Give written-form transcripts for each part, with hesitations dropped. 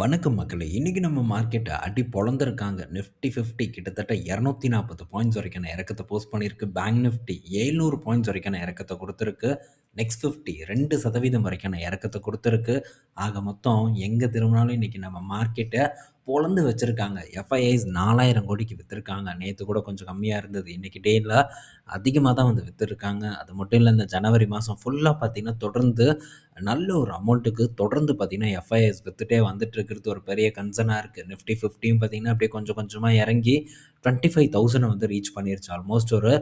வணக்கம் மக்களே! இன்னைக்கு நம்ம மார்க்கெட்ட அடி பொளந்திருக்காங்க. நிஃப்டி 50 கிட்டத்தட்ட 240 பாயிண்ட்ஸ் வரைக்கான இறக்கத்த போஸ்ட் பண்ணியிருக்கு. பேங்க் நிஃப்டி 700 பாயிண்ட்ஸ் வரைக்கான இறக்கத்த குடுத்திருக்கு. நெக்ஸ்ட் 50 2% வரைக்கான இறக்கத்த குடுத்திருக்கு. ஆக மொத்தம் எங்க திரும்பினாலும் இன்னைக்கு நம்ம மார்க்கெட்ட பொளந்து வச்சிருக்காங்க. எஃப்ஐஐஸ் 4000 கோடிக்கு வித்திருக்காங்க. நேத்து கூட கொஞ்சம் கம்மியா இருந்தது. இன்னைக்கு டேல அதிகமா தான் வந்து வித்திருக்காங்க. அது மட்டும் இல்ல இந்த ஜனவரி மாசம் ஃபுல்லா பார்த்தீங்கன்னா, தொடர்ந்து நல்ல ஒரு அமௌண்ட்டுக்கு தொடர்ந்து பார்த்தீங்கன்னா, எஃப்ஐஎஸ் வித்துட்டே வந்துட்டு இருக்கிறது ஒரு பெரிய கன்சர்னா இருக்கு. நிஃப்டி 50யும் பார்த்தீங்கன்னா, அப்படியே கொஞ்சம் கொஞ்சமா இறங்கி 25,000 வந்து ரீச் பண்ணிருச்சு. ஆல்மோஸ்ட் ஒரு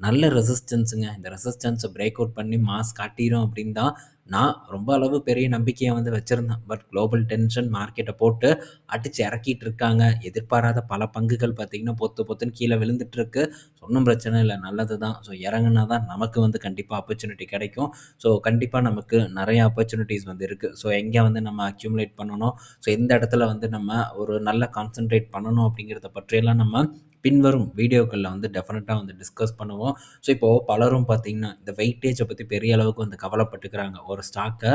நல்ல ரெசிஸ்டன்ஸுங்க. இந்த ரெசிஸ்டன்ஸ பிரேக் அவுட் பண்ணி மாஸ் காட்டிரும் அப்படின்னு தான் நான் ரொம்ப அளவு பெரிய நம்பிக்கைய வந்து வச்சிருந்தேன். பட் குளோபல் டென்ஷன் மார்க்கெட்ட போட்டு அடிச்சு இறக்கிட்டு இருக்காங்க. எதிர்பாராத பல பங்குகள் பார்த்தீங்கன்னா, பொத்து பொத்துன்னு கீழ விழுந்துட்டு இருக்கு. ஒண்ணும் பிரச்சனை இல்ல. நல்லது தான். ஸோ இறங்குனா தான் நமக்கு வந்து கண்டிப்பா ஆப்பர்ச்சுனிட்டி கிடைக்கும். ஸோ கண்டிப்பா நமக்கு நெறைய ஆப்பர்ச்சுனிட்டீஸ் வந்து இருக்கு. ஸோ எங்க வந்து நம்ம அக்யூமுலேட் பண்ணணும், ஸோ எந்த இடத்துல வந்து நம்ம ஒரு நல்ல கான்சன்ட்ரேட் பண்ணணும் அப்படிங்கிறத பற்றியெல்லாம் நம்ம பின்வரும் வீடியோக்கள்ல வந்து டெஃபினட்டா வந்து டிஸ்கஸ் பண்ணுவோம். ஸோ இப்போ பலரும் பார்த்தீங்கன்னா, இந்த வெயிட்டேஜ பத்தி பெரிய அளவுக்கு வந்து கவலைப்பட்டுக்கிறாங்க. ஒரு ஸ்டாக்க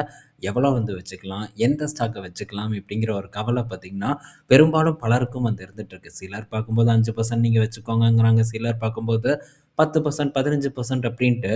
எவ்வளோ வந்து வச்சுக்கலாம், எந்த ஸ்டாக்க வச்சுக்கலாம் இப்படிங்கிற ஒரு கவலை பார்த்தீங்கன்னா, பெரும்பாலும் பலருக்கும் வந்து இருந்துட்டு இருக்கு. சிலர் பார்க்கும்போது 5% நீங்க வச்சுக்கோங்கங்கிறாங்க. சிலர் பார்க்கும்போது 10%, 15% அப்படின்ட்டு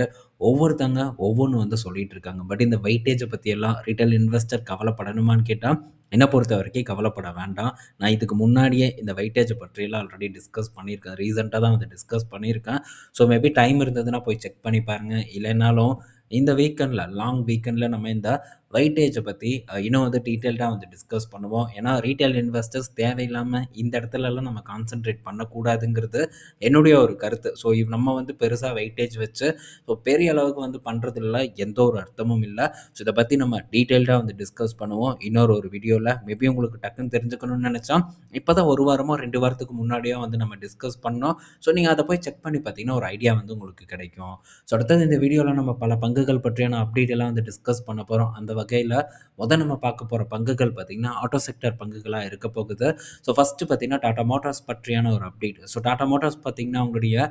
ஒவ்வொருத்தங்க ஒவ்வொன்னு வந்து சொல்லிட்டு இருக்காங்க. பட் இந்த வெயிட்டேஜ பத்தியெல்லாம் ரிட்டெயில் இன்வெஸ்டர் கவலைப்படணுமான்னு கேட்டா, என்ன பொறுத்தவரைக்கும் கவலைப்பட வேண்டாம். நான் இதுக்கு முன்னாடியே இந்த வெயிட்டேஜ பற்றியெல்லாம் ஆல்ரெடி டிஸ்கஸ் பண்ணியிருக்கேன். ரீசென்ட்டா தான் வந்து டிஸ்கஸ் பண்ணியிருக்கேன். ஸோ மேபி டைம் இருந்ததுன்னா போய் செக் பண்ணி பாருங்க. இல்லைனாலும் இந்த வீக்கெண்ட்ல லாங் வீக்கெண்ட்ல நம்ம இந்த வெயிட்டேஜ பத்தி இன்னும் வந்து டீட்டெயில்டா வந்து டிஸ்கஸ் பண்ணுவோம். ஏன்னா ரீட்டெயில் இன்வெஸ்டர்ஸ் தேவையில்லாம இந்த இடத்துலலாம் நம்ம கான்சன்ட்ரேட் பண்ணக்கூடாதுங்கிறது என்னுடைய ஒரு கருத்து. ஸோ நம்ம வந்து பெருசா வெயிட்டேஜ் வச்சு ஸோ பெரிய அளவுக்கு வந்து பண்றதுல எந்த ஒரு அர்த்தமும் இல்ல. ஸோ இத பத்தி நம்ம டீட்டெயில்டா வந்து டிஸ்கஸ் பண்ணுவோம். இன்னொரு ஒரு வீடியோல மேபி உங்களுக்கு டக்குன்னு தெரிஞ்சுக்கணும்னு நெனச்சா, இப்பதான் 1 வாரமோ, 2 வாரத்துக்கு முன்னாடியோ வந்து நம்ம டிஸ்கஸ் பண்ணோம். ஸோ நீங்க அத போய் செக் பண்ணி பார்த்தீங்கன்னா, ஒரு ஐடியா வந்து உங்களுக்கு கிடைக்கும். ஸோ அடுத்தது இந்த வீடியோல நம்ம பல பங்குகள் பற்றியான அப்டேட் எல்லாம் வந்து டிஸ்கஸ் பண்ண போறோம். அந்த வகையில நம்ம பார்க்க போற பங்குகள் பார்த்தீங்கன்னா, ஆட்டோ செக்டார் பங்குகளா இருக்க போகுது. ஸோ ஃபர்ஸ்ட்டு பார்த்தீங்கன்னா, டாடா மோட்டார்ஸ் பற்றியான ஒரு அப்டேட். ஸோ டாடா மோட்டார்ஸ் பார்த்தீங்கன்னா, அவங்களுடைய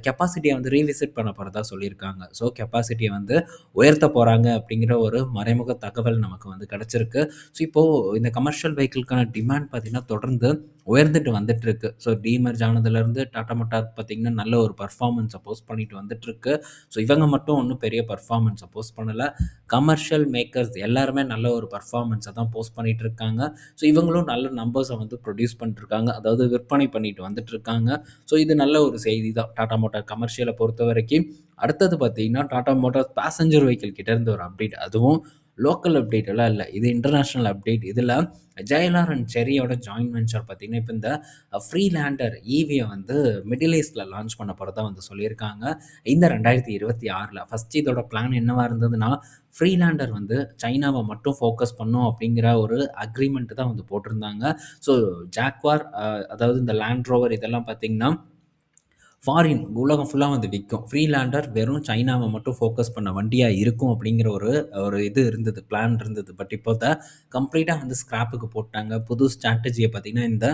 கெப்பாசிட்டிய வந்து ரீவிசிட் பண்ண போறதா சொல்லியிருக்காங்க. ஸோ கெப்பாசிட்டிய வந்து உயர்த்த போறாங்க அப்படிங்கிற ஒரு மறைமுக தகவல் நமக்கு வந்து கிடைச்சிருக்கு. ஸோ இப்போ இந்த கமர்ஷியல் வெஹிக்கிள்க்கான டிமாண்ட் பார்த்தீங்கன்னா, தொடர்ந்து உயர்ந்துட்டு வந்துட்டு இருக்கு. ஸோ டீமர்ஜ் ஆனதுலேருந்து டாடா மோட்டார் பார்த்தீங்கன்னா, நல்ல ஒரு பெர்ஃபார்மன்ஸ போஸ்ட் பண்ணிட்டு வந்துட்டு இருக்கு. ஸோ இவங்க மட்டும் ஒண்ணும் பெரிய பெர்ஃபார்மன்ஸ போஸ்ட் பண்ணல. கமர்ஷியல் மேக்கர்ஸ் எல்லாருமே நல்ல ஒரு பெர்ஃபார்மன்ஸ தான் போஸ்ட் பண்ணிட்டு இருக்காங்க. ஸோ இவங்களும் நல்ல நம்பர்ஸ வந்து ப்ரொடியூஸ் பண்ணிட்டு இருக்காங்க. அதாவது விற்பனை பண்ணிட்டு வந்துட்டு இருக்காங்க. ஸோ இது நல்ல ஒரு செய்தி தான். டாடா மோட்டார் கமர்ஷியல பொறுத்தவரைக்கும். அடுத்தது பார்த்தீங்கன்னா, டாடா மோட்டார்ஸ் பேசஞ்சர் வெஹிக்கிள் கிட்ட இருந்து ஒரு அப்டேட். அதுவும் லோக்கல் அப்டேட் எல்லாம் இல்ல. இது இன்டர்நேஷனல் அப்டேட். இதுல ஜெயலர் அண்ட் செர்ரியோட ஜாயின்ட் வென்ச்சர் பார்த்தீங்கன்னா, இப்ப இந்த ஃப்ரீலாண்டர் ஈவிய வந்து மிடில் ஈஸ்ட்ல லான்ச் பண்ண போறதா வந்து சொல்லியிருக்காங்க. இந்த 2026ல. ஃபர்ஸ்ட் இதோட பிளான் என்னவா இருந்ததுன்னா, ஃப்ரீலாண்டர் வந்து சைனாவ மட்டும் ஃபோக்கஸ் பண்ணும் அப்படிங்கிற ஒரு அக்ரீமெண்ட் தான் வந்து போட்டிருந்தாங்க. ஸோ ஜாக்வார் அதாவது இந்த லேண்ட் ரோவர் இதெல்லாம் பார்த்தீங்கன்னா, ஃபாரின் உலகம் ஃபுல்லா வந்து விக்கும். ஃப்ரீலாண்டர் வெறும் சைனாவ மட்டும் ஃபோக்கஸ் பண்ண வண்டியா இருக்கும் அப்படிங்கிற ஒரு ஒரு இது இருந்தது. பிளான் இருந்தது. பட் இப்போ கம்ப்ளீட்டா வந்து ஸ்கிராப்புக்கு போட்டாங்க. புது ஸ்ட்ராட்டஜிய பார்த்தீங்கன்னா, இந்த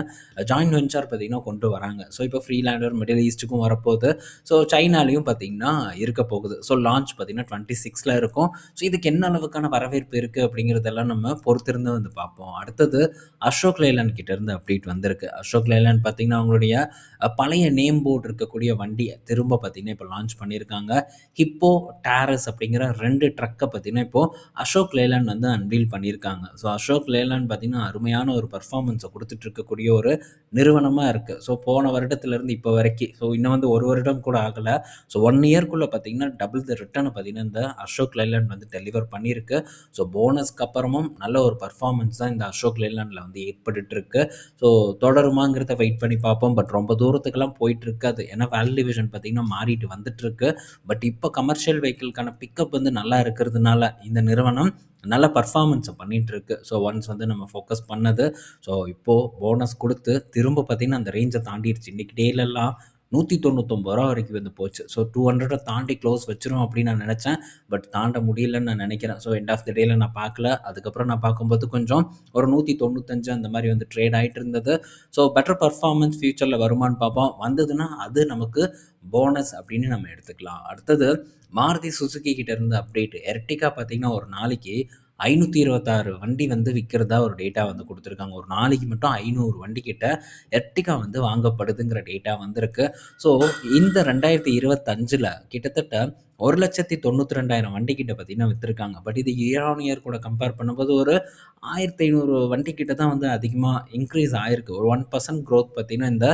ஜாயின்ட் வென்ச்சர் பார்த்தீங்கன்னா கொண்டு வராங்க. ஸோ இப்போ ஃப்ரீலாண்டர் மிடில் ஈஸ்ட்டுக்கும் வரப்போகுது. ஸோ சைனாலயும் பார்த்தீங்கன்னா இருக்க போகுது. ஸோ லான்ச் பார்த்தீங்கன்னா 26ல இருக்கும். ஸோ இதுக்கு என்ன அளவுக்கான வரவேற்பு இருக்கு அப்படிங்கிறதெல்லாம் நம்ம பொறுத்திருந்து வந்து பார்ப்போம். அடுத்தது அசோக் லேலண்ட் கிட்ட இருந்து அப்டேட் வந்திருக்கு. அசோக் லேலண்ட் பார்த்தீங்கன்னா, அவங்களுடைய பழைய நேம் போர்டு இருக்கக்கூடிய வண்டிய திரும்ப பார்த்தீங்கன்னா, இப்போ லான்ச் பண்ணியிருக்காங்க. ஹிப்போ, டாரஸ் அப்படிங்கிற 2 ட்ரக்க பார்த்தீங்கன்னா, இப்போ அசோக் லேலண்ட் வந்து அன்வீல் பண்ணியிருக்காங்க. ஸோ அசோக் லேலண்ட் பார்த்தீங்கன்னா, அருமையான ஒரு பெர்ஃபார்மன்ஸ குடுத்துட்டு இருக்கக்கூடிய ஒரு நிறுவனமா இருக்கு. ஸோ போன வருடத்திலிருந்து இப்போ வரைக்கும் ஸோ இன்னும் வந்து 1 வருடம் கூட ஆகல. ஸோ 1 இயர்க்குள்ள பார்த்தீங்கன்னா, டபுள் த ரிட்டர்ன் பார்த்தீங்கன்னா, இந்த அசோக் லேலண்ட் வந்து டெலிவர் பண்ணியிருக்கு. ஸோ போனஸ்க்கு அப்புறமும் நல்ல ஒரு பெர்ஃபார்மன்ஸ் தான் இந்த அசோக் லேலண்ட்ல வந்து ஏற்பட்டுட்டு இருக்கு. ஸோ தொடருமாங்கிறத வெயிட் பண்ணி பார்ப்போம். பட் ரொம்ப தூரத்துக்குலாம் போயிட்டு இருக்காது. ஏன்னா வேல்யூ டிவிஷன் பார்த்தீங்கன்னா மாறிட்டு வந்துட்டு இருக்கு. பட் இப்போ கமர்ஷியல் வெஹிக்கிள்கான பிக்கப் வந்து நல்லா இருக்கிறதுனால இந்த நிறுவனம் நல்ல பெர்ஃபார்மன்ஸ பண்ணிட்டு இருக்கு. ஸோ ஒன்ஸ் வந்து நம்ம ஃபோக்கஸ் பண்ணது. ஸோ இப்போ போனஸ் குடுத்து திரும்ப பார்த்தீங்கன்னா, அந்த ரேஞ்ச தாண்டிருச்சு. இன்னைக்கு டேலலாம் ரூ. 199 வரைக்கும் வந்து போச்சு. ஸோ 200 தாண்டி க்ளோஸ் வச்சிரும் அப்படின்னு நான் நெனச்சேன். பட் தாண்ட முடியலன்னு நான் நெனைக்கிறேன். ஸோ எண்ட் ஆஃப் த டேல நான் பார்க்கல. அதுக்கப்புறம் நான் பார்க்கும்போது கொஞ்சம் ஒரு 195 அந்த மாரி வந்து ட்ரேட் ஆயிட்டு இருந்தது. ஸோ பெட்டர் பெர்ஃபார்மன்ஸ் ஃபியூச்சர்ல வருமான்னு பார்ப்போம். வந்ததுன்னா அது நமக்கு போனஸ் அப்படின்னு நம்ம எடுத்துக்கலாம். அடுத்தது மாருதி சுசுகி கிட்ட இருந்து அப்டேட். எர்டிகா பார்த்தீங்கன்னா, ஒரு நாளைக்கு 526 வண்டி வந்து விக்கிறதா ஒரு டேட்டா வந்து குடுத்துருக்காங்க. ஒரு நாளைக்கு மட்டும் 500 வண்டி கிட்ட எர்டிகா வந்து வாங்கப்படுதுங்கிற டேட்டா வந்திருக்கு. ஸோ இந்த 2025ல கிட்டத்தட்ட 1,92,200 வண்டி கிட்ட பார்த்தீங்கன்னா வித்திருக்காங்க. பட் இது இயர் ஆன் இயர் கூட கம்பேர் பண்ணும்போது ஒரு 1,500 வண்டி கிட்ட தான் வந்து அதிகமா இன்க்ரீஸ் ஆயிருக்கு. ஒரு 1% குரோத் பார்த்தீங்கன்னா இந்த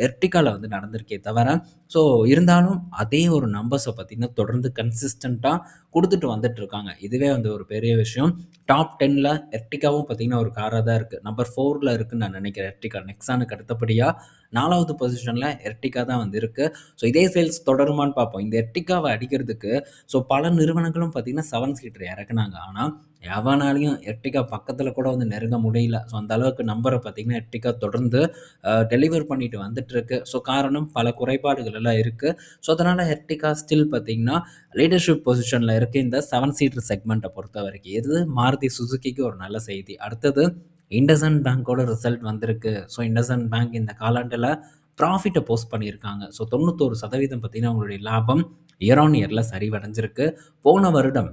எர்டிகால வந்து நடந்திருக்கே தவிர, ஸோ இருந்தாலும் அதே ஒரு நம்பர்ஸ பார்த்தீங்கன்னா தொடர்ந்து கன்சிஸ்டன்ட்டா குடுத்துட்டு வந்துட்டுருக்காங்க. இதுவே வந்து ஒரு பெரிய விஷயம். டாப் 10ல எர்டிகாவும் பார்த்தீங்கன்னா ஒரு காரா தான் இருக்கு. நம்பர் 4ல இருக்குன்னு நான் நினைக்கிறேன் எர்டிகா. நெக்ஸானுக்கு அடுத்தபடியா 4வது பொசிஷன்ல எர்டிகா தான் வந்து இருக்கு. ஸோ இதே சேல்ஸ் தொடருமான்னு பார்ப்போம். இந்த எர்டிகாவ அடிக்கிறதுக்கு ஸோ பல நிறுவனங்களும் பார்த்தீங்கன்னா 7 சீட்டர் இறக்குனாங்க. ஆனா எவனாலயும் எர்டிகா பக்கத்துல கூட வந்து நெருங்க முடியல. ஸோ அந்த அளவுக்கு நம்பர பார்த்தீங்கன்னா எர்டிகா தொடர்ந்து டெலிவர் பண்ணிட்டு வந்துட்டுருக்கு. ஸோ காரணம் பல குறைபாடுகள் எல்லாம் இருக்கு. ஸோ அதனால எர்டிகா ஸ்டில் பார்த்தீங்கன்னா லீடர்ஷிப் பொசிஷன்ல இருக்கு இந்த 7 சீட்டர் செக்மெண்ட்ட பொறுத்தவரைக்கும். இது மாருதி சுசுகிக்கு ஒரு நல்ல செய்தி. அடுத்தது இண்டஸ்இண்ட் பேங்கோட ரிசல்ட் வந்திருக்கு. ஸோ இண்டஸ்இண்ட் பேங்க் இந்த காலாண்டுல ப்ராஃபிட்ட போஸ்ட் பண்ணியிருக்காங்க. ஸோ 91% பார்த்தீங்கன்னா அவங்களுடைய லாபம் இயர் ஆன் இயர்ல சரிவடைஞ்சிருக்கு. போன வருடம்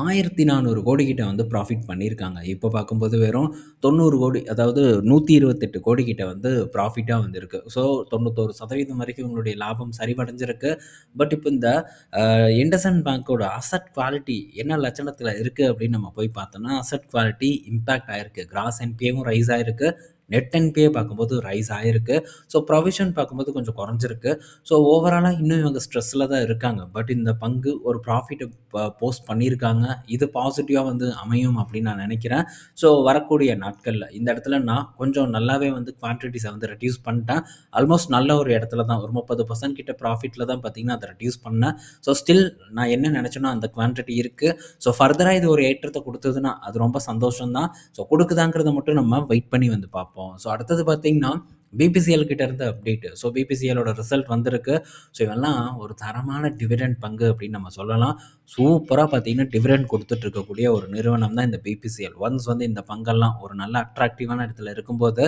1400 கோடி கிட்ட வந்து ப்ராஃபிட் பண்ணியிருக்காங்க. இப்ப பார்க்கும்போது வெறும் 90 கோடி அதாவது 128 கோடி கிட்ட வந்து ப்ராஃபிட்டா வந்திருக்கு. ஸோ 91% வரைக்கும் உங்களுடைய லாபம் சரிவடைஞ்சிருக்கு. பட் இப்ப இந்த இண்டஸ்இண்ட் பேங்கோட அசெட் குவாலிட்டி என்ன லட்சணத்தில இருக்கு அப்படின்னு நம்ம போய் பார்த்தோம்னா, அசெட் குவாலிட்டி இம்பாக்ட் ஆயிருக்கு. கிராஸ் என்பிஏவும் ரைஸ் ஆயிருக்கு. நெட் என்பிஏ பார்க்கும்போது ரைஸ் ஆயிருக்கு. ஸோ ப்ரொவிஷன் பார்க்கும்போது கொஞ்சம் குறைஞ்சிருக்கு. ஸோ ஓவராலா இன்னும் இவங்க ஸ்ட்ரெஸ்ல தான் இருக்காங்க. பட் இந்த பங்கு ஒரு ப்ராஃபிட்ட போஸ்ட் பண்ணியிருக்காங்க. இது பாசிட்டிவா வந்து அமையும் அப்படின்னு நான் நினைக்கிறேன். ஸோ வரக்கூடிய நாட்கள்ல இந்த இடத்துல நான் கொஞ்சம் நல்லாவே வந்து குவான்டிட்டிஸ வந்து ரெட்யூஸ் பண்ணிட்டேன். ஆல்மோஸ்ட் நல்ல ஒரு இடத்துல தான் ஒரு 30% கிட்ட ப்ராஃபிட்ல தான் பார்த்தீங்கன்னா அத ரெட்யூஸ் பண்ணேன். ஸோ ஸ்டில் நான் என்ன நினைச்சேனோ அந்த குவான்டிட்டி இருக்கு. ஸோ ஃபர்தரா இது ஒரு ஏற்றத்த குடுத்ததுன்னா அது ரொம்ப சந்தோஷம் தான். ஸோ குடுக்குதாங்கிறத மட்டும் நம்ம வெயிட் பண்ணி வந்து பார்ப்போம். ஸோ அடுத்தது பார்த்தீங்கன்னா பிபிசிஎல் கிட்ட இருந்து அப்டேட். ஸோ பிபிசிஎல்லோட ரிசல்ட் வந்திருக்கு. ஸோ இவெல்லாம் ஒரு தரமான டிவிடெண்ட் பங்கு அப்படின்னு நம்ம சொல்லலாம். சூப்பரா பார்த்தீங்கன்னா டிவிடெண்ட் குடுத்துட்டு இருக்கக்கூடிய ஒரு நிறுவனம் தான் இந்த பிபிசிஎல். ஒன்ஸ் வந்து இந்த பங்கெல்லாம் ஒரு நல்ல அட்ராக்டிவான இடத்துல இருக்கும்போது,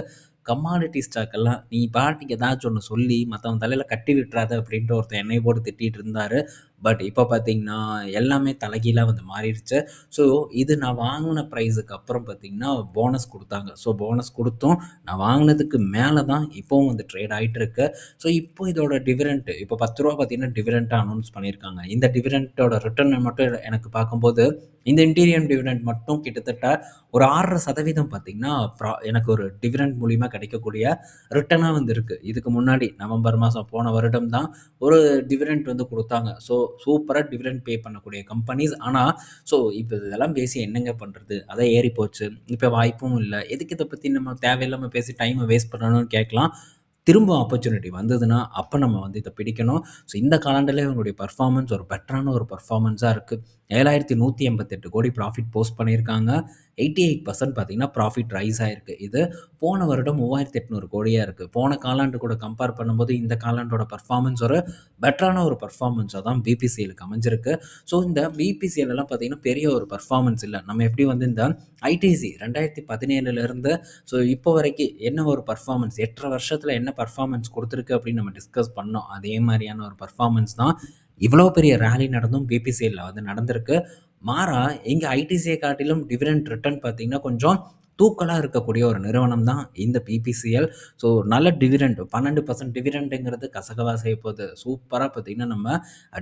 கமாடிட்டி ஸ்டாக் எல்லாம் நீ பாட்டுக்கு ஏதாச்சும் ஒண்ணு சொல்லி மத்தவன் தலையில கட்டி விட்டுறாத அப்படின்ட்டு ஒருத்தன் என்னைய போட்டு திட்டிட்டு இருந்தாரு. பட் இப்ப பார்த்தீங்கன்னா, எல்லாமே தலைகீழா வந்து மாறிடுச்சு. ஸோ இது நான் வாங்குன பிரைஸுக்கு அப்புறம் பார்த்தீங்கன்னா, போனஸ் குடுத்தாங்க. ஸோ போனஸ் குடுத்தும் நான் வாங்குனதுக்கு மேல தான் இப்பவும் வந்து ட்ரேட் ஆயிட்டு இருக்கு. ஸோ இப்போ இதோட டிவிடெண்ட் இப்போ ரூ. 10 பார்த்தீங்கன்னா டிவிடெண்ட்டா அனௌன்ஸ் பண்ணியிருக்காங்க. இந்த டிவிடெண்ட்டோட ரிட்டர்ன் மட்டும் எனக்கு பார்க்கும்போது, இந்த இன்டீரியம் டிவிடெண்ட் மட்டும் கிட்டத்தட்ட ஒரு 6% பார்த்தீங்கன்னா, எனக்கு ஒரு டிவிடெண்ட் மூலியமா கிடைக்கக்கூடிய ரிட்டர்னா வந்து இருக்கு. இதுக்கு முன்னாடி நவம்பர் மாசம் போன வருடம் தான் ஒரு டிவிடெண்ட் வந்து குடுத்தாங்க. ஸோ சூப்பரா டிவிடெண்ட் பே பண்ணக்கூடிய கம்பெனிஸ். ஆனா, ஸோ இப்ப இதெல்லாம் பேசி என்னங்க பண்றது? அதான் ஏறி போச்சு. இப்ப வாய்ப்பும் இல்ல. எதுக்கு இத பத்தி நம்ம தேவையில்லாம பேசி டைம வேஸ்ட் பண்ணணும்னு கேட்கலாம். திரும்ப ஆப்பர்ச்சுனிட்டி வந்ததுன்னா, அப்ப நம்ம வந்து இத பிடிக்கணும். ஸோ இந்த காலாண்டுல இவங்களுடைய பெர்ஃபார்மன்ஸ் ஒரு பெட்டரான ஒரு பெர்ஃபார்மன்ஸா இருக்கு. 7,188 கோடி ப்ராஃபிட் போஸ்ட் பண்ணியிருக்காங்க. 88% பார்த்தீங்கன்னா, ப்ராஃபிட் ரைஸ் ஆயிருக்கு. இது போன வருடம் 3,800 கோடியா இருக்கு. போன காலாண்டு கூட கம்பேர் பண்ணும்போது, இந்த காலாண்டோட பெர்ஃபார்மன்ஸ் ஒரு பெட்டரான ஒரு பெர்ஃபார்மன்ஸா தான் பிபிசிஎல்க்கு அமைஞ்சிருக்கு. ஸோ இந்த பிபிசிஎல் எல்லாம் பார்த்தீங்கன்னா, பெரிய ஒரு பெர்ஃபார்மன்ஸ் இல்ல. நம்ம எப்படி வந்து இந்த ஐடிசி 2017லேருந்து ஸோ இப்போ வரைக்கும் என்ன ஒரு பெர்ஃபார்மன்ஸ் 8 1/2 வருஷத்துல என்ன பெர்ஃபார்மன்ஸ் குடுத்துருக்கு அப்படின்னு நம்ம டிஸ்கஸ் பண்ணோம். அதே மாரியான ஒரு பெர்ஃபார்மன்ஸ் தான் இவ்வளோ பெரிய ராலி நடந்தும் பிபிசிஎல்ல வந்து நடந்திருக்கு. மாறா இங்க ஐடிசிய காட்டிலும் டிவிடெண்ட் ரிட்டர்ன் பார்த்தீங்கன்னா, கொஞ்சம் தூக்கலா இருக்கக்கூடிய ஒரு நிறுவனம் தான் இந்த பிபிசிஎல். ஸோ நல்ல டிவிடெண்ட் 12% டிவிடெண்டுங்கிறது கசகவா செய்யப்போது. சூப்பரா பார்த்தீங்கன்னா, நம்ம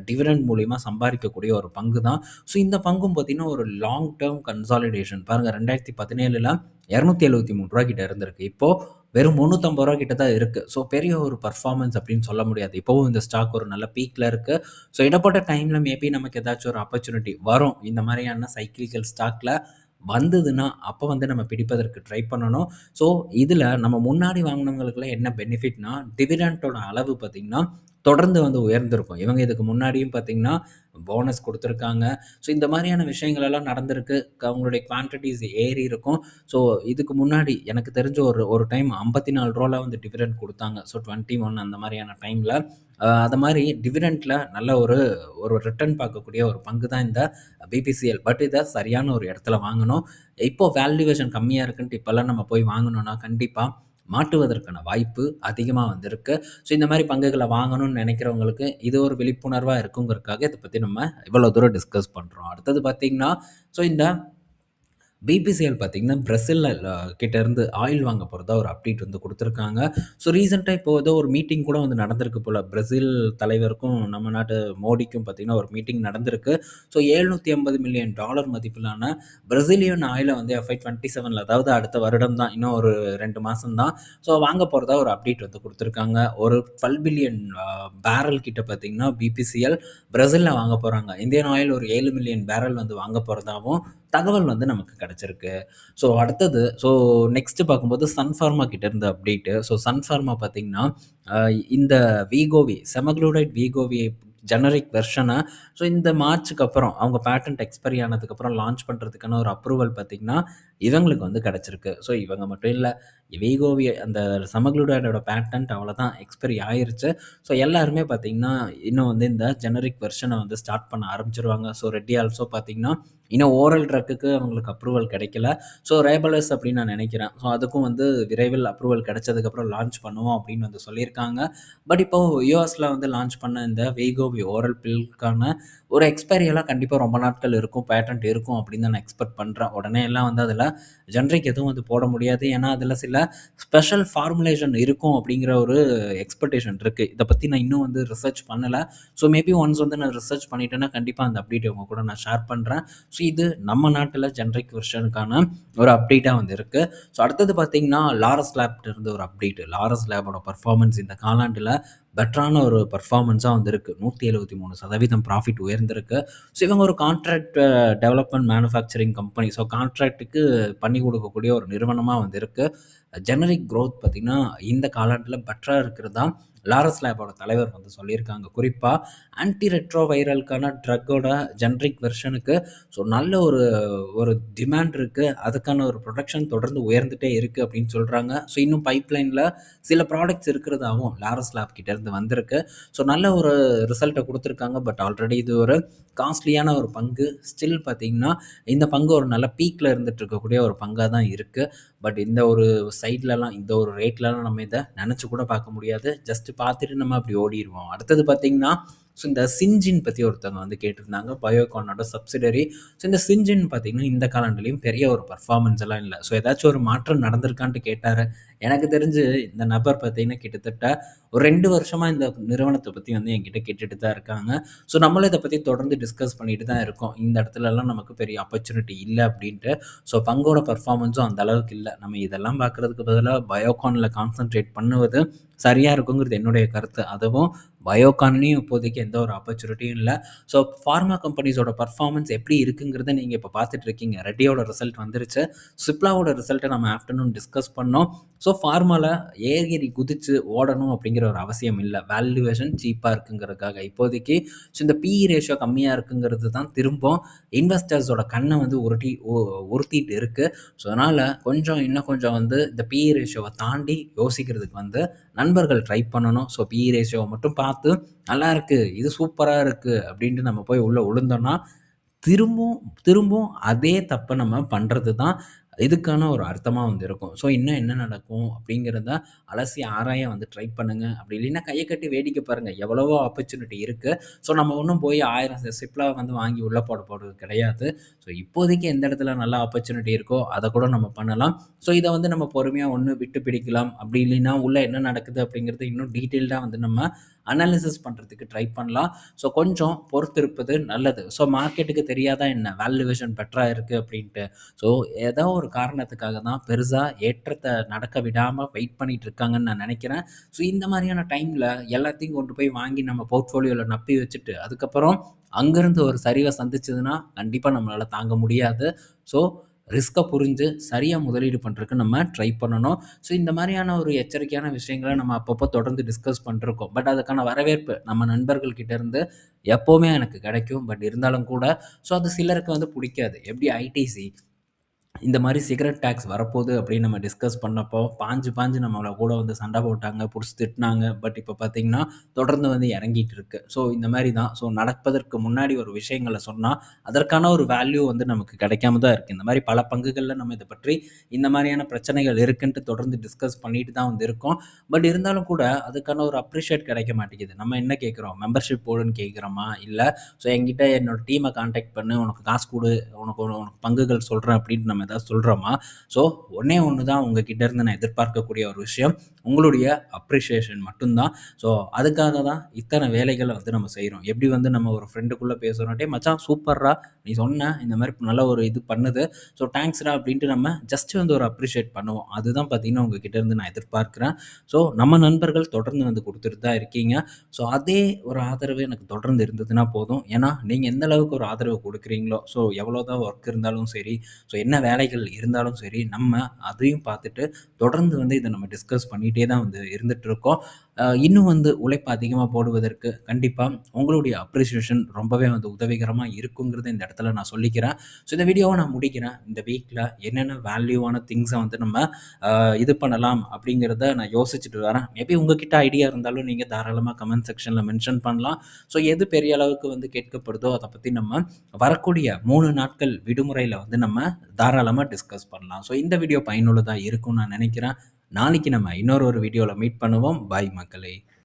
டிவிடெண்ட் மூலியமா சம்பாரிக்கக்கூடிய ஒரு பங்கு தான். ஸோ இந்த பங்கும் பார்த்தீங்கன்னா, ஒரு லாங் டெர்ம் கன்சாலிடேஷன் பாருங்க 2017ல ரூ. 273 கிட்ட இருந்திருக்கு. இப்போ வெறும் ரூ. 350 கிட்ட தான் இருக்கு. ஸோ பெரிய ஒரு பெர்ஃபார்மன்ஸ் அப்படின்னு சொல்ல முடியாது. இப்பவும் இந்த ஸ்டாக் ஒரு நல்ல பீக்ல இருக்கு. ஸோ இடைப்பட்ட டைம்ல மேபி நமக்கு ஏதாச்சும் ஒரு ஆப்பர்ச்சுனிட்டி வரும். இந்த மாதிரியான சைக்கிளிக்கல் ஸ்டாக்ல வந்ததுன்னா, அப்ப வந்து நம்ம பிடிப்பதற்கு ட்ரை பண்ணணும். ஸோ இதுல நம்ம முன்னாடி வாங்குனவங்களுக்குலாம் என்ன பெனிஃபிட்னா, டிவிடெண்டோட அளவு பார்த்தீங்கன்னா, தொடர்ந்து வந்து உயர்ந்திருக்கும். இவங்க இதுக்கு முன்னாடியும் பார்த்தீங்கன்னா, போனஸ் குடுத்துருக்காங்க. ஸோ இந்த மாரியான விஷயங்கள் எல்லாம் நடந்திருக்கு. அவங்களுடைய குவான்டிட்டீஸ் ஏறி இருக்கும். ஸோ இதுக்கு முன்னாடி எனக்கு தெரிஞ்ச ஒரு ஒரு டைம் ரூ. 54 வந்து டிவிடெண்ட் குடுத்தாங்க. ஸோ 21 அந்த மாரியான டைம்ல. அது மாரி டிவிடெண்ட்ல நல்ல ஒரு ஒரு ரிட்டர்ன் பார்க்கக்கூடிய ஒரு பங்கு தான் இந்த பிபிசிஎல். பட் இத சரியான ஒரு இடத்துல வாங்கணும். இப்போ வேல்யூவேஷன் கம்மியா இருக்குன்ட்டு இப்பலாம் நம்ம போய் வாங்கணும்னா, கண்டிப்பா மாட்டுவதற்கான வாய்ப்பு அதிகமா வந்து இருக்கு. ஸோ இந்த மாரி பங்குகள வாங்கணும்னு நெனைக்கிறவங்களுக்கு இது ஒரு விழிப்புணர்வா இருக்குங்கிறதுக்காக இத பத்தி நம்ம இவ்வளோ தூரம் டிஸ்கஸ் பண்றோம். அடுத்தது பார்த்தீங்கன்னா, ஸோ இந்த பிபிசிஎல் பார்த்தீங்கன்னா, பிரேசில்ல கிட்ட இருந்து ஆயில் வாங்க போறதா ஒரு அப்டேட் வந்து குடுத்துருக்காங்க. ஸோ ரீசென்ட்டா இப்போ ஏதோ ஒரு மீட்டிங் கூட வந்து நடந்திருக்கு போல. பிரேசில் தலைவருக்கும், நம்ம நாட்டு மோடிக்கும் பார்த்தீங்கன்னா, ஒரு மீட்டிங் நடந்திருக்கு. ஸோ $750 மில்லியன் மதிப்பிலான பிரேசிலியன் ஆயில வந்து FY 27ல அதாவது அடுத்த வருடம் தான். இன்னும் ஒரு 2 மாசம் தான். ஸோ வாங்க போறதா ஒரு அப்டேட் வந்து குடுத்துருக்காங்க. ஒரு 12 பில்லியன் பேரல் கிட்ட பார்த்தீங்கன்னா, பிபிசிஎல் பிரேசில்ல வாங்க போறாங்க. இந்தியன் ஆயில் ஒரு 7 மில்லியன் பேரல் வந்து வாங்க போறதாவும் தகவல் வந்து நமக்கு கிடைச்சிருக்கு. ஸோ அடுத்தது நெக்ஸ்ட் பார்க்கும்போது சன் ஃபார்மா கிட்ட இருந்து அப்டேட்டு. ஸோ சன் ஃபார்மா பார்த்தீங்கன்னா, அ இந்த வீகோவி செமாக்ளூடைட் வீகோவி ஜெனரிக் வெர்ஷன இந்த மார்ச்சுக்கு அப்புறம் அவங்க பேட்டன்ட் எக்ஸ்பைரி ஆனதுக்கப்புறம் லான்ச் பண்ணுறதுக்கான ஒரு அப்ரூவல் பார்த்தீங்கன்னா, இவங்களுக்கு வந்து கிடைச்சிருக்கு. ஸோ இவங்க மட்டும் இல்ல. வீகோவி அந்த செமாக்ளூடைடோட பேட்டன்ட் அவ்வளோதான் எக்ஸ்பைரி ஆயிருச்சு. ஸோ எல்லாருமே பார்த்தீங்கன்னா, இன்னும் வந்து இந்த ஜெனரிக் வெர்ஷன வந்து ஸ்டார்ட் பண்ண ஆரம்பிச்சுருவாங்க. ஸோ ரெட்டி ஆல்சோ பார்த்தீங்கன்னா, இன்னும் ஓரல் ட்ரக்குக்கு அவங்களுக்கு அப்ரூவல் கிடைக்கல. ஸோ ரேபலஸ் அப்படின்னு நான் நினைக்கிறேன். ஸோ அதுக்கும் வந்து விரைவில் அப்ரூவல் கிடைச்சதுக்கப்புறம் லான்ச் பண்ணுவோம் அப்படின்னு வந்து சொல்லியிருக்காங்க. பட் இப்போ யுஎஸ்ல வந்து லான்ச் பண்ண இந்த வீகோவி ஓரல் பில்க்கான ஒரு எக்ஸ்பைரி எல்லாம் கண்டிப்பா ரொம்ப நாட்கள் இருக்கும். பேட்டன்ட் இருக்கும் அப்படின்னு தான் நான் எக்ஸ்பெக்ட் பண்றேன். உடனே எல்லாம் வந்து அதில ஜெனரிக் எதுவும் வந்து போட முடியாது. ஏன்னா, அதில சில ஸ்பெஷல் ஃபார்முலேஷன் இருக்கும் அப்படிங்கிற ஒரு எக்ஸ்பெக்டேஷன் இருக்கு. இத பத்தி நான் இன்னும் வந்து ரிசர்ச் பண்ணல. ஸோ மேபி ஒன்ஸ் வந்து நான் ரிசர்ச் பண்ணிட்டேன்னா, கண்டிப்பா அந்த அப்டேட் உங்க கூட நான் ஷேர் பண்றேன். ஸோ இது நம்ம நாட்டுல ஜெனரிக் வெர்ஷனுக்கான ஒரு அப்டேட்டா வந்து இருக்கு. ஸோ அடுத்தது பார்த்தீங்கன்னா, லாரஸ் லேப்ட்ட இருந்து ஒரு அப்டேட். லாரஸ் லேபோட பெர்ஃபார்மன்ஸ் இந்த காலாண்டுல பெட்டரான ஒரு பெர்ஃபார்மன்ஸா வந்திருக்கு. 173% ப்ராஃபிட் உயர்ந்திருக்கு. ஸோ இவங்க ஒரு contract development manufacturing company. So கான்ட்ராக்ட்டுக்கு பண்ணி கொடுக்கக்கூடிய ஒரு நிறுவனமா வந்து இருக்கு. ஜெனரிக் குரோத் பார்த்தீங்கன்னா, இந்த காலாண்டுல பெட்டரா இருக்கிறதா லாரஸ் லேபோட தலைவர் வந்து சொல்லியிருக்காங்க. குறிப்பா ஆன்டி ரெட்ரோ வைரலுக்கான ட்ரக்கோட ஜெனரிக் வெர்ஷனுக்கு நல்ல ஒரு ஒரு டிமாண்ட் இருக்கு. அதுக்கான ஒரு புரொடக்ஷன் தொடர்ந்து உயர்ந்துட்டே இருக்கு அப்படின்னு சொல்றாங்க. ஸோ இன்னும் பைப்லைன்ல சில ப்ராடக்ட்ஸ் இருக்கிறதாவும் லாரஸ் லேப் கிட்ட இருந்து வந்திருக்கு. நல்ல ஒரு ரிசல்ட்ட குடுத்துருக்காங்க. பட் ஆல்ரெடி இது ஒரு காஸ்ட்லியான ஒரு பங்கு. ஸ்டில் பார்த்தீங்கன்னா, இந்த பங்கு ஒரு நல்ல பீக்ல இருந்துட்டு இருக்கக்கூடிய ஒரு பங்கா தான் இருக்கு. பட் இந்த ஒரு சைட்லலாம் இந்த ஒரு ரேட்லலாம் நம்ம இத நெனச்சு கூட பார்க்க முடியாது. ஜஸ்ட் பார்த்துட்டு நம்ம அப்படி ஓடிருவோம். அடுத்தது பார்த்தீங்கன்னா, இந்த சின்ஜின் பத்தி ஒருத்தவங்க வந்து கேட்டிருந்தாங்க. பயோகானோட சப்சிடரி. இந்த சின்ஜின் பார்த்தீங்கன்னா, இந்த காலாண்டுலயும் பெரிய ஒரு பெர்ஃபார்மன்ஸ் எல்லாம் இல்ல. ஏதாச்சும் ஒரு மாற்றம் நடந்திருக்கான்ட்டு கேட்டாரு. எனக்கு தெரிஞ்சு இந்த நபர் பார்த்தீங்கன்னா, கிட்டத்தட்ட ஒரு 2 வருஷமா இந்த நிறுவனத்த பத்தி வந்து என்கிட்ட கேட்டுட்டு தான் இருக்காங்க. நம்மளும் இத பத்தி தொடர்ந்து டிஸ்கஸ் பண்ணிட்டு தான் இருக்கோம். இந்த இடத்துலலாம் நமக்கு பெரிய ஆப்பர்ச்சுனிட்டி இல்ல அப்படின்ட்டு. பங்கோட பெர்ஃபார்மன்ஸும் அந்த அளவுக்கு இல்ல. நம்ம இதெல்லாம் பார்க்கறதுக்கு பதிலா பயோகான்ல கான்சன்ட்ரேட் பண்ணுவது சரியா இருக்குங்கிறது என்னுடைய கருத்து. அதுவும் பயோகான்லயும் இப்போதைக்கு எந்த ஒரு ஆப்பர்ச்சுனிட்டியும் இல்ல. ஃபார்மா கம்பெனிஸோட பெர்ஃபார்மன்ஸ் எப்படி இருக்குங்கிறத நீங்க இப்ப பார்த்துட்டு இருக்கீங்க. ரெட்டியோட ரிசல்ட் வந்துருச்சு. சிப்லாவோட ரிசல்ட்ட நம்ம ஆஃப்டர்நூன் டிஸ்கஸ் பண்ணோம். ஃபார்மால ஏறி குதிச்சு ஓடணும் அப்படிங்கிற ஒரு அவசியம் இல்ல. வேல்யூவேஷன் சீப்பா இருக்குங்கிறதுக்காக. இப்போதைக்கு இந்த பிஇ ரேஷியோ கம்மியா இருக்குங்கிறது தான் திரும்ப இன்வெஸ்டர்ஸோட கண்ண வந்து உறுத்திட்டு இருக்கு. அதனால இன்னும் கொஞ்சம் வந்து இந்த பிஇ ரேஷியோவ தாண்டி யோசிக்கிறதுக்கு வந்து நண்பர்கள் ட்ரை பண்ணணும். பிஇ ரேஷியோவ மட்டும் பார்த்து நல்லாயிருக்கு, இது சூப்பரா இருக்கு அப்படின்ட்டு நம்ம போய் உள்ள விழுந்தோம்னா, திரும்பவும் அதே தப்ப நம்ம பண்றது தான் இதுக்கான ஒரு அர்த்தமா வந்து இருக்கும். இன்னும் என்ன நடக்கும் அப்படிங்கிறத அலசி ஆராய வந்து ட்ரை பண்ணுங்க. அப்படி இல்லைன்னா கைய கட்டி வேடிக்கை பாருங்க. எவ்வளவோ ஆப்பர்ச்சுனிட்டி இருக்கு. நம்ம ஒண்ணும் போய் 1000 சிப்லா வந்து வாங்கி உள்ள போட போறது கிடையாது. இப்போதைக்கு எந்த இடத்துல நல்ல ஆப்பர்ச்சுனிட்டி இருக்கோ, அத கூட நம்ம பண்ணலாம். இத வந்து நம்ம பொறுமையா ஒண்ணு விட்டு பிடிக்கலாம். அப்படி இல்லைன்னா உள்ள என்ன நடக்குது அப்படிங்கிறது இன்னும் டீட்டெயில்டா வந்து நம்ம அனாலிசிஸ் பண்றதுக்கு ட்ரை பண்ணலாம். கொஞ்சம் பொறுத்திருப்பது நல்லது. மார்க்கெட்டுக்கு தெரியாதா என்ன? வேல்யூவேஷன் பெட்டரா இருக்கு அப்படின்ட்டு. ஏதோ ஒரு காரணத்துக்காக தான் பெருசா ஏற்றத்த நடக்க விடாம வெயிட் பண்ணிட்டு இருக்காங்கன்னு நான் நெனைக்கிறேன். இந்த மாரியான டைம்ல எல்லாத்தையும் கொண்டு போய் வாங்கி நம்ம போர்ட்ஃபோலியோல நப்பி வச்சுட்டு, அதுக்கப்புறம் அங்கருந்து ஒரு சரிவ சந்திச்சதுன்னா, கண்டிப்பா நம்மளால தாங்க முடியாது. ஸோ ரிஸ்க்க புரிஞ்சு சரியா முதலீடு பண்றதுக்கு நம்ம ட்ரை பண்ணணும். இந்த மாரியான ஒரு எச்சரிக்கையான விஷயங்கள நம்ம அப்பப்போ தொடர்ந்து டிஸ்கஸ் பண்ணிருக்கோம். பட் அதுக்கான வரவேற்பு நம்ம நண்பர்கள் கிட்ட இருந்து எப்பவுமே எனக்கு கிடைக்கும். பட் இருந்தாலும் கூட அது சிலருக்கு வந்து புடிக்காது. எப்படி ஐடிசி இந்த மாரி சிகரெட் டாக்ஸ் வரப்போது அப்படின்னு நம்ம டிஸ்கஸ் பண்ணப்போ, பாஞ்சு பாஞ்சு நம்மள கூட வந்து சண்ட போட்டாங்க, புடிச்சு திட்டுனாங்க. பட் இப்ப பார்த்தீங்கன்னா, தொடர்ந்து வந்து இறங்கிட்டு இருக்கு. ஸோ இந்த மாரி தான். ஸோ நடப்பதற்கு முன்னாடி ஒரு விஷயங்கள சொன்னா, அதற்கான ஒரு வேல்யூ வந்து நமக்கு கிடைக்காம தான் இருக்கு. இந்த மாரி பல பங்குகள்ல நம்ம இத பற்றி இந்த மாரியான பிரச்சனைகள் இருக்குன்ட்டு தொடர்ந்து டிஸ்கஸ் பண்ணிட்டு தான் வந்து இருக்கோம். பட் இருந்தாலும் கூட அதுக்கான ஒரு அப்ரிஷியேட் கிடைக்க மாட்டேங்குது. நம்ம என்ன கேட்கிறோம்? மெம்பர்ஷிப் போடுன்னு கேட்கிறோமா? இல்ல ஸோ என்கிட்ட என்னோட டீம கான்டாக்ட் பண்ணு, உனக்கு காசு குடு, உனக்கு பங்குகள் சொல்றேன் அப்படின்னு நம்ம ஏதாவது சொல்றோமா? ஸோ ஒண்ணே ஒண்ணு தான் உங்ககிட்ட இருந்து நான் எதிர்பார்க்கக்கூடிய ஒரு விஷயம். உங்களுடைய அப்ரிசியேஷன் மட்டும் தான். ஸோ அதுக்காக தான் இத்தன வேலைகள வந்து நம்ம செய்றோம். எப்படி வந்து நம்ம ஒரு ஃப்ரெண்டுக்குள்ள பேசுறோம். "டேய் மச்சான் சூப்பர்றா! நீ சொன்ன இந்த மாரி நல்ல ஒரு இது பண்ணுது. ஸோ தேங்க்ஸ்டா" அப்படின்ட்டு நம்ம ஜஸ்ட் வந்து ஒரு அப்ரிஷியேட் பண்ணுவோம். அதுதான் பார்த்தீங்கன்னா, உங்ககிட்ட இருந்து நான் எதிர்பார்க்கிறேன். ஸோ நம்ம நண்பர்கள் தொடர்ந்து வந்து குடுத்துட்டு தான் இருக்கீங்க. ஸோ அதே ஒரு ஆதரவு எனக்கு தொடர்ந்து இருந்ததுன்னா போதும். ஏன்னா, நீங்க எந்த அளவுக்கு ஒரு ஆதரவு குடுக்குறீங்களோ, ஸோ எவ்வளோதான் ஒர்க் இருந்தாலும் சரி, ஸோ என்ன வேலைகள் இருந்தாலும் சரி, நம்ம அதையும் பார்த்துட்டு தொடர்ந்து வந்து இத நம்ம டிஸ்கஸ் பண்ணிட்டே தான் வந்து இருந்துட்டுருக்கோம். இன்னும் வந்து உழைப்பு அதிகமா போடுவதற்கு கண்டிப்பா உங்களுடைய அப்ரிசியேஷன் ரொம்பவே வந்து உதவிகரமா இருக்குங்கிறத இந்த இடத்துல நான் சொல்லிக்கிறேன். ஸோ இந்த வீடியோவ நான் முடிக்கிறேன். இந்த வீக்ல என்னென்ன வேல்யூவான திங்ஸ வந்து நம்ம இது பண்ணலாம் அப்படிங்கிறத நான் யோசிச்சுட்டு வரேன். மேபி உங்ககிட்ட ஐடியா இருந்தாலும் நீங்க தாராளமா கமெண்ட் செக்ஷன்ல மென்ஷன் பண்ணலாம். ஸோ எது பெரிய அளவுக்கு வந்து கேட்கப்படுதோ அத பத்தி நம்ம வரக்கூடிய 3 நாட்கள் விடுமுறையில வந்து நம்ம தாராளமா டிஸ்கஸ் பண்ணலாம். ஸோ இந்த வீடியோ பயனுள்ளதா இருக்கும்னு நான் நினைக்கிறேன். நாளைக்கு நம்ம இன்னொரு ஒரு வீடியோல மீட் பண்ணுவோம். பாய் மக்களே!